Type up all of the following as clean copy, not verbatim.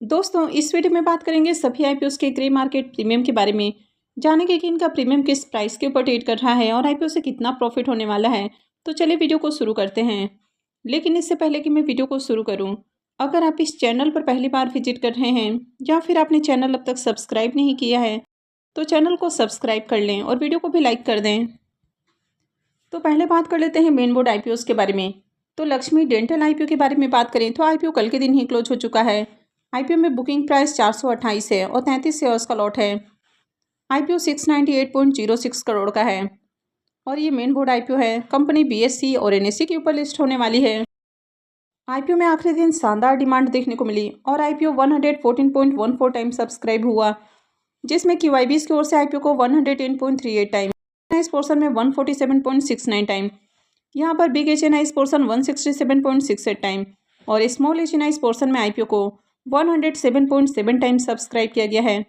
दोस्तों इस वीडियो में बात करेंगे सभी आईपीओ के ग्रे मार्केट प्रीमियम के बारे में। जानेंगे कि इनका प्रीमियम किस प्राइस के ऊपर ट्रेड कर रहा है और आईपीओ से कितना प्रॉफिट होने वाला है। तो चलिए वीडियो को शुरू करते हैं। लेकिन इससे पहले कि मैं वीडियो को शुरू करूं, अगर आप इस चैनल पर पहली बार विजिट कर रहे हैं या फिर आपने चैनल अब तक सब्सक्राइब नहीं किया है तो चैनल को सब्सक्राइब कर लें और वीडियो को भी लाइक कर दें। तो पहले बात कर लेते हैं मेन बोर्ड आईपीओ के बारे में। तो लक्ष्मी डेंटल आईपीओ के बारे में बात करें तो आईपीओ कल के दिन ही क्लोज हो चुका है। आईपीओ में बुकिंग प्राइस 428 है और 33 शेयर्स का लॉट है। आईपीओ 698.06 करोड़ का है और ये मेन बोर्ड आईपीओ है। कंपनी बीएसई और एनएसई के ऊपर लिस्ट होने वाली है। आईपीओ में आखिरी दिन शानदार डिमांड देखने को मिली और आईपीओ 114.14 टाइम सब्सक्राइब हुआ, जिसमें क्यूआईबीज की ओर से आईपीओ को 110.38 टाइम, इस पोर्सन में 147.69 टाइम, यहाँ पर बिग एचएनआई पोर्सन 167.68 टाइम और स्मॉल एचएनआई पोर्सन में आईपीओ को 107.7 टाइम सब्सक्राइब किया गया है।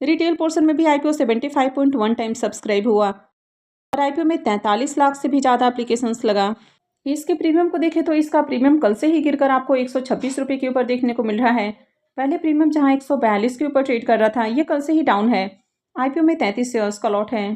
रिटेल पोर्शन में भी आईपीओ 75.1 टाइम सब्सक्राइब हुआ और आईपीओ में 43 लाख से भी ज़्यादा एप्लीकेशंस लगा। इसके प्रीमियम को देखें तो इसका प्रीमियम कल से ही गिरकर आपको 126 रुपये के ऊपर देखने को मिल रहा है। पहले प्रीमियम जहां 142 के ऊपर ट्रेड कर रहा था, ये कल से ही डाउन है। आईपीओ में 33 शेयर्स का लॉट है।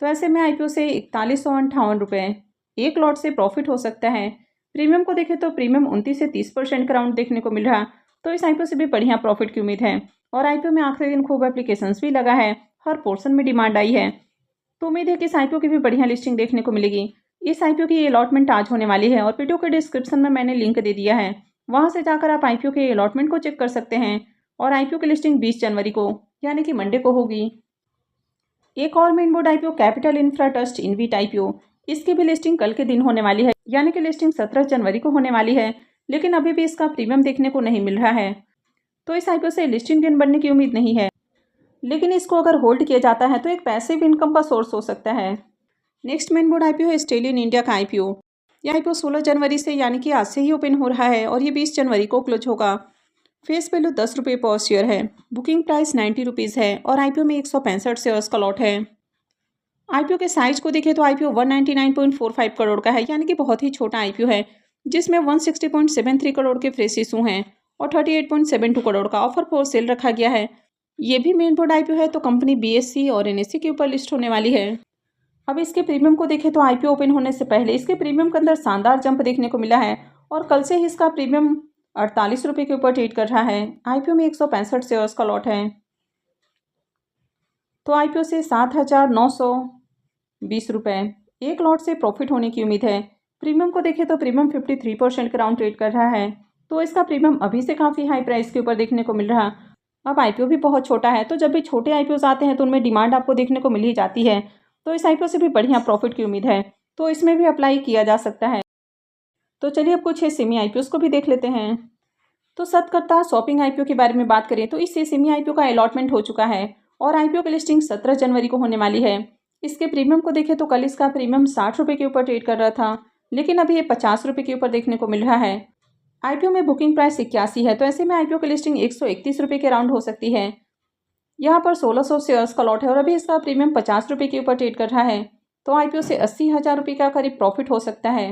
तो ऐसे में आईपीओ से 4158 रुपये एक लॉट से प्रॉफिट हो सकता है। प्रीमियम को देखें तो प्रीमियम 29 से 30% का राउंड देखने को मिल रहा, तो इस आईपीओ से भी बढ़िया प्रॉफिट की उम्मीद है। और आईपीओ में आखिरी दिन खूब एप्लीकेशंस भी लगा है, हर पोर्शन में डिमांड आई है, तो उम्मीद है कि इस आईपीओ की भी बढ़िया लिस्टिंग देखने को मिलेगी। इस आईपीओ की अलॉटमेंट आज होने वाली है और वीडियो के डिस्क्रिप्शन में मैंने लिंक दे दिया है, वहां से जाकर आप आईपीओ के अलॉटमेंट को चेक कर सकते हैं। और आईपीओ की लिस्टिंग 20 जनवरी को यानी कि मंडे को होगी। एक और main board IPO capital infra trust InvIT IPO, इसकी भी लिस्टिंग कल के दिन होने वाली है, यानी कि लिस्टिंग 17 जनवरी को होने वाली है। लेकिन अभी भी इसका प्रीमियम देखने को नहीं मिल रहा है, तो इस आईपीओ से लिस्टिंग गेन बनने की उम्मीद नहीं है। लेकिन इसको अगर होल्ड किया जाता है तो एक पैसिव इनकम का सोर्स हो सकता है। नेक्स्ट मेन बोर्ड आईपीओ है स्टेलियन इंडिया का आईपीओ। यह आईपीओ 16 जनवरी से यानी कि आज से ही ओपन हो रहा है और ये 20 जनवरी को क्लोज होगा। फेस वैल्यू 10 रुपये पर शेयर है। बुकिंग प्राइस 90 रुपीज़ है और आईपीओ में 165 शेयर्स का लॉट है। आईपीओ के साइज को देखें तो आईपीओ 199.45 करोड़ का है, यानी कि बहुत ही छोटा आईपीओ है, जिसमें 160.73 करोड़ के फ्रेश इशू हैं और 38.72 करोड़ का ऑफर फॉर सेल रखा गया है। ये भी मेन बोर्ड आईपीओ है, तो कंपनी बीएसई और एनएसई के ऊपर लिस्ट होने वाली है। अब इसके प्रीमियम को देखें तो आईपीओ ओपन होने से पहले इसके प्रीमियम के अंदर शानदार जंप देखने को मिला है और कल से ही इसका प्रीमियम 48 रुपये के ऊपर ट्रेड कर रहा है। आईपीओ में 165 शेयर्स का लॉट है, तो आईपीओ से 7,920 रुपये एक लॉट से प्रॉफिट होने की उम्मीद है। प्रीमियम को देखें तो प्रीमियम 53% के राउंड ट्रेड कर रहा है, तो इसका प्रीमियम अभी से काफ़ी हाई प्राइस के ऊपर देखने को मिल रहा। अब आईपीओ भी बहुत छोटा है, तो जब भी छोटे आईपीओ आते हैं तो उनमें डिमांड आपको देखने को मिल ही जाती है, तो इस आईपीओ से भी बढ़िया प्रॉफिट की उम्मीद है, तो इसमें भी अप्लाई किया जा सकता है। तो चलिए अब कुछ सेमी आईपीओ को भी देख लेते हैं। तो सतकर्ता शॉपिंग आईपीओ के बारे में बात करें तो इस सेमी आईपीओ का अलॉटमेंट हो चुका है और आईपीओ की लिस्टिंग 17 जनवरी को होने वाली है। इसके प्रीमियम को देखें तो कल इसका प्रीमियम 60 रुपये के ऊपर ट्रेड कर रहा था, लेकिन अभी ये 50 रुपये के ऊपर देखने को मिल रहा है। आईपीओ में बुकिंग प्राइस 81 है, तो ऐसे में आईपीओ की लिस्टिंग 131 रुपये के राउंड हो सकती है। यहाँ पर 1600 शेयर्स का लॉट है और अभी इसका प्रीमियम 50 रुपये के ऊपर ट्रेड कर रहा है, तो आईपीओ से 80,000 रुपये का करीब प्रॉफिट हो सकता है।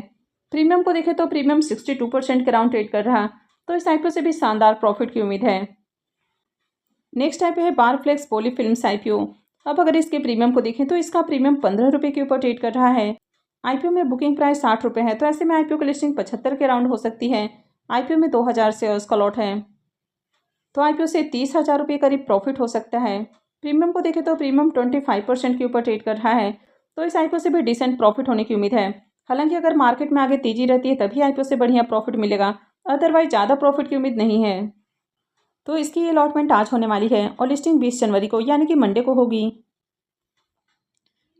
प्रीमियम को देखें तो प्रीमियम 62% के राउंड ट्रेड कर रहा, तो इस आईपीओ से भी शानदार प्रॉफिट की उम्मीद है। नेक्स्ट आईपीओ है बारफ्लेक्स पॉलीफिल्म्स आईपीओ। अब अगर इसके प्रीमियम को देखें तो इसका प्रीमियम 15 रुपये के ऊपर ट्रेड कर रहा है। आईपीओ में बुकिंग प्राइस 60 रुपये है, तो ऐसे में आईपीओ की लिस्टिंग 75 के राउंड हो सकती है। आईपीओ में 2000 शेयर्स का लॉट है, तो आईपीओ से 30,000 रुपये करीब प्रॉफिट हो सकता है। प्रीमियम को देखें तो प्रीमियम 25% के ऊपर ट्रेड कर रहा है, तो इस आईपीओ से भी डिसेंट प्रॉफिट होने की उम्मीद है। हालांकि अगर मार्केट में आगे तेजी रहती है तभी आईपीओ से बढ़िया प्रॉफिट मिलेगा, अदरवाइज ज़्यादा प्रॉफिट की उम्मीद नहीं है। तो इसकी अलॉटमेंट आज होने वाली है और लिस्टिंग 20 जनवरी को यानी कि मंडे को होगी।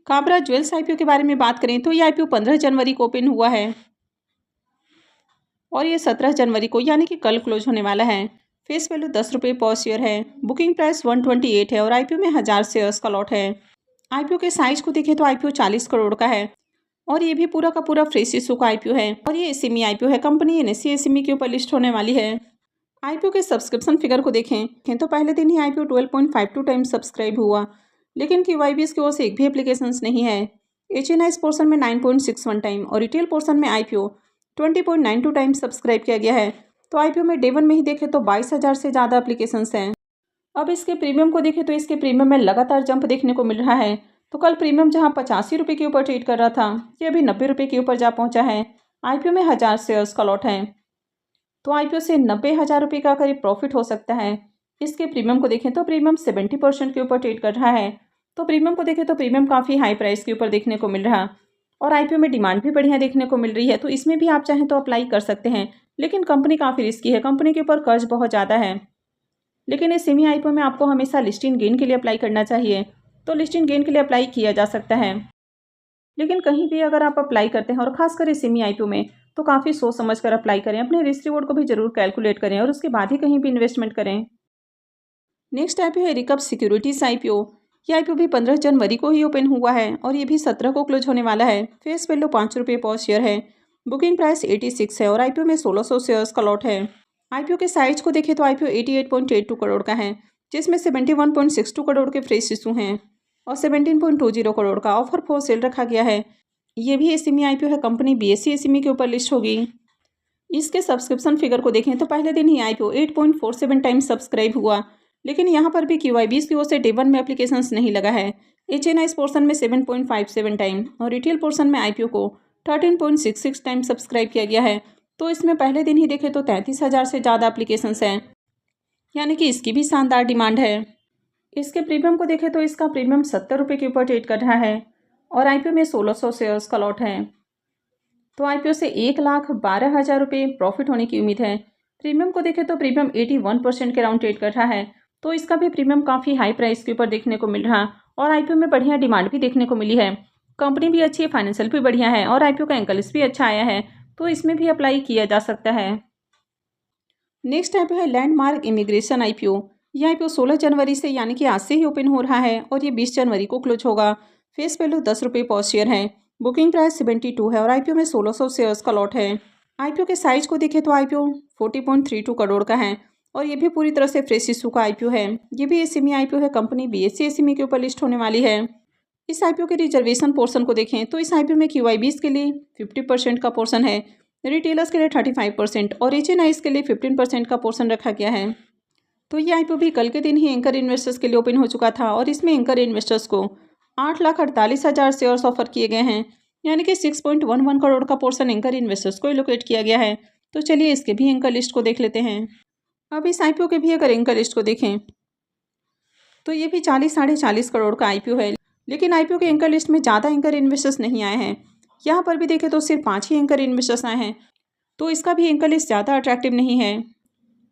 काबरा ज्वेल्स आईपीओ के बारे में बात करें तो ये आईपीओ 15 जनवरी को ओपन हुआ है और ये 17 जनवरी को यानी कि कल क्लोज होने वाला है। फेस वैल्यू 10 रुपये पर शेयर है। बुकिंग प्राइस 128 है और आईपीओ में 1000 शेयर्स का लॉट है। आईपीओ के साइज को देखें तो आईपीओ 40 करोड़ का है और ये भी पूरा का पूरा फ्रेश इशू का आईपीओ है और ये एसएमई आईपीओ है। कंपनी एनएसई एसएमई के ऊपर लिस्ट होने वाली है। आईपीओ के सब्सक्रिप्शन फिगर को देखें तो पहले दिन ही आईपीओ 12.52 टाइम सब्सक्राइब हुआ, लेकिन क्यूआईबीएस की ओर से एक भी एप्लीकेशंस नहीं है। एचएनआई पोर्शन में 9.61 टाइम और रिटेल पोर्शन में आईपीओ 20.92 टाइम सब्सक्राइब किया गया है, तो आईपीओ में डे 1 में ही देखें तो 22,000 से ज़्यादा एप्लीकेशंस हैं। अब इसके प्रीमियम को देखें तो इसके प्रीमियम में लगातार जंप देखने को मिल रहा है। तो कल प्रीमियम जहां 85 रुपये के ऊपर ट्रेड कर रहा था, ये अभी 90 रुपये के ऊपर जा पहुंचा है। आईपीओ में 1000 शेयर्स का लॉट है, तो आईपीओ से 90,000 रुपये का करीब प्रॉफिट हो सकता है। इसके प्रीमियम को देखें तो प्रीमियम 70% के ऊपर ट्रेड कर रहा है। तो प्रीमियम को देखें तो प्रीमियम काफ़ी हाई प्राइस के ऊपर देखने को मिल रहा, और आईपीओ में डिमांड भी बढ़िया देखने को मिल रही है। तो इसमें भी आप चाहें तो अप्लाई कर सकते हैं, लेकिन कंपनी काफ़ी रिस्की है, कंपनी के ऊपर कर्ज बहुत ज़्यादा है। लेकिन इस सेमी आईपीओ में आपको हमेशा लिस्टिंग गेन के लिए अप्लाई करना चाहिए। तो लिस्टिंग गेन के लिए अप्लाई किया जा सकता है, लेकिन कहीं भी अगर आप अप्लाई करते हैं और खासकर इस सेमी आईपीओ में, तो काफ़ी सोच समझ कर अप्लाई करें। अपने रिस्क रिवॉर्ड को भी जरूर कैलकुलेट करें और उसके बाद ही कहीं भी इन्वेस्टमेंट करें। नेक्स्ट आईपीओ है रिकप सिक्योरिटीज आईपीओ। ये आईपीओ भी 15 जनवरी को ही ओपन हुआ है और ये भी 17 को क्लोज होने वाला है। फेस वैल्यू 5 रुपये पर शेयर है। बुकिंग प्राइस 86 है और आईपीओ में 1600 शेयर्स का लॉट है। आईपीओ के साइज को देखें तो आईपीओ 88.82 करोड़ का है, जिसमें 71.62 करोड़ के फ्रेश इशू हैं और 17.20 करोड़ का ऑफर फॉर सेल रखा गया है। ये भी एसएमई आईपीओ है, कंपनी बीएसई एसएमई के ऊपर लिस्ट होगी। इसके सब्सक्रिप्शन फिगर को देखें तो पहले दिन ही आईपीओ 8.47 टाइम्स सब्सक्राइब हुआ, लेकिन यहाँ पर भी क्यूआईबीज की ओर से डे 1 में एप्लीकेशंस नहीं लगा है। एचएनआईज पोर्शन में 7.57 टाइम और रिटेल पोर्शन में आईपीओ को 13.66 टाइम सब्सक्राइब किया गया है। तो इसमें पहले दिन ही देखें तो 33,000 से ज़्यादा एप्लीकेशंस हैं, यानी कि इसकी भी शानदार डिमांड है। इसके प्रीमियम को देखें तो इसका प्रीमियम 70 रुपये के ऊपर ट्रेड कर रहा है और आईपीओ में 1600 शेयर्स का लॉट है। तो आईपीओ से 1,12,000 रुपये प्रॉफिट होने की उम्मीद है। प्रीमियम को देखें तो प्रीमियम 81% के राउंड ट्रेड कर रहा है, तो इसका भी प्रीमियम काफ़ी हाई प्राइस के ऊपर देखने को मिल रहा और आईपीओ में बढ़िया डिमांड भी देखने को मिली है। कंपनी भी अच्छी है, फाइनेंशियल भी बढ़िया है और आईपीओ का एंकल लिस्ट भी अच्छा आया है, तो इसमें भी अप्लाई किया जा सकता है। नेक्स्ट आईपीओ है लैंडमार्क इमिग्रेशन आईपीओ। यह आईपीओ 16 जनवरी से यानी कि आज से ही ओपन हो रहा है और ये 20 जनवरी को क्लोज होगा। फेस वैल्यू 10 रुपये पर शेयर है। बुकिंग प्राइस 72 है और आईपीओ में 1600 शेयर्स का लॉट है। आईपीओ के साइज को देखें तो आईपीओ 40.32 करोड़ का है और ये भी पूरी तरह से फ्रेश इशू का आईपीओ है। ये भी एसएमई आईपीओ है, कंपनी बीएसई एसएमई के ऊपर लिस्ट होने वाली है। इस आईपीओ के रिजर्वेशन पोर्शन को देखें तो इस आईपीओ में क्यूआईबीज के लिए 50% का पोर्शन है, रिटेलर्स के लिए 35% और एचएनआईज के लिए 15% का पोर्शन रखा गया है। तो ये आईपीओ भी कल के दिन ही एंकर इन्वेस्टर्स के लिए ओपन हो चुका था और इसमें एंकर इन्वेस्टर्स को 8,48,000 शेयर्स ऑफर किए गए हैं, यानी कि 6.11 करोड़ का पोर्शन एंकर इन्वेस्टर्स को एलोकेट किया गया है। तो चलिए इसके भी एंकर लिस्ट को देख लेते हैं। अब इस आईपीओ के भी अगर एंकर लिस्ट को देखें तो ये भी 40-40.5 करोड़ का आईपीओ है, लेकिन आईपीओ के एंकर लिस्ट में ज़्यादा एंकर इन्वेस्टर्स नहीं आए हैं। यहाँ पर भी देखें तो सिर्फ 5 ही एंकर इन्वेस्टर्स आए हैं, तो इसका भी एंकर लिस्ट ज़्यादा अट्रैक्टिव नहीं है।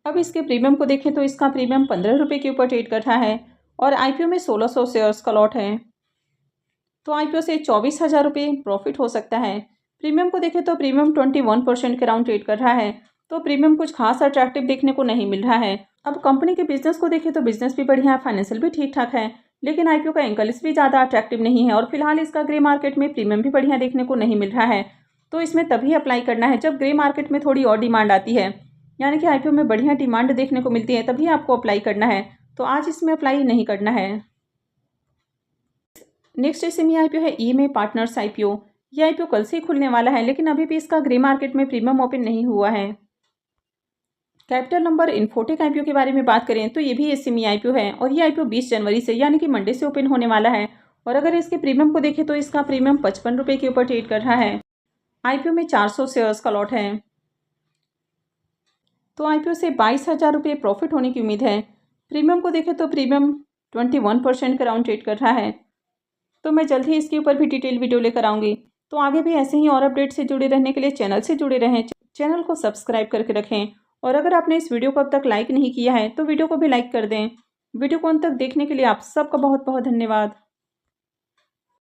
अब इसके प्रीमियम को देखें तो इसका प्रीमियम 15 रुपये के ऊपर ट्रेड कर रहा है और आईपीओ में 1600 शेयर्स का लॉट है। तो आईपीओ से 24,000 रुपये प्रॉफिट हो सकता है। प्रीमियम को देखें तो प्रीमियम 21% के राउंड ट्रेड कर रहा है, तो प्रीमियम कुछ खास अट्रैक्टिव देखने को नहीं मिल रहा है। अब कंपनी के बिजनेस को देखें तो बिजनेस भी बढ़िया है, फाइनेंशियल भी ठीक ठाक है, लेकिन आईपीओ का एंकर लिस्ट भी ज़्यादा अट्रैक्टिव नहीं है और फिलहाल इसका ग्रे मार्केट में प्रीमियम भी बढ़िया देखने को नहीं मिल रहा है। तो इसमें तभी अप्लाई करना है जब ग्रे मार्केट में थोड़ी और डिमांड आती है, यानी कि आईपीओ में बढ़िया डिमांड देखने को मिलती है, तभी आपको अप्लाई करना है। तो आज इसमें अप्लाई नहीं करना है। नेक्स्ट एसएमई आईपीओ है ईएमए पार्टनर्स आईपीओ। ये आईपीओ कल से ही खुलने वाला है, लेकिन अभी भी इसका ग्रे मार्केट में प्रीमियम ओपन नहीं हुआ है। कैपिटल नंबर इन्फोटेक आईपीओ के बारे में बात करें तो ये भी एसएमई आईपीओ है और ये आईपीओ 20 जनवरी से यानी कि मंडे से ओपन होने वाला है। और अगर इसके प्रीमियम को देखें तो इसका प्रीमियम 55 रुपये के ऊपर ट्रेड कर रहा है। आईपीओ में 400 शेयर्स का लॉट है, तो आईपीओ से 22,000 रुपये प्रॉफिट होने की उम्मीद है। प्रीमियम को देखें तो प्रीमियम 21% का राउंड ट्रेड कर रहा है। तो मैं जल्द ही इसके ऊपर भी डिटेल वीडियो लेकर आऊँगी। तो आगे भी ऐसे ही और अपडेट से जुड़े रहने के लिए चैनल से जुड़े रहें, चैनल को सब्सक्राइब करके रखें। और अगर आपने इस वीडियो को अब तक लाइक नहीं किया है तो वीडियो को भी लाइक कर दें। वीडियो को अंत तक देखने के लिए आप सबका बहुत बहुत धन्यवाद।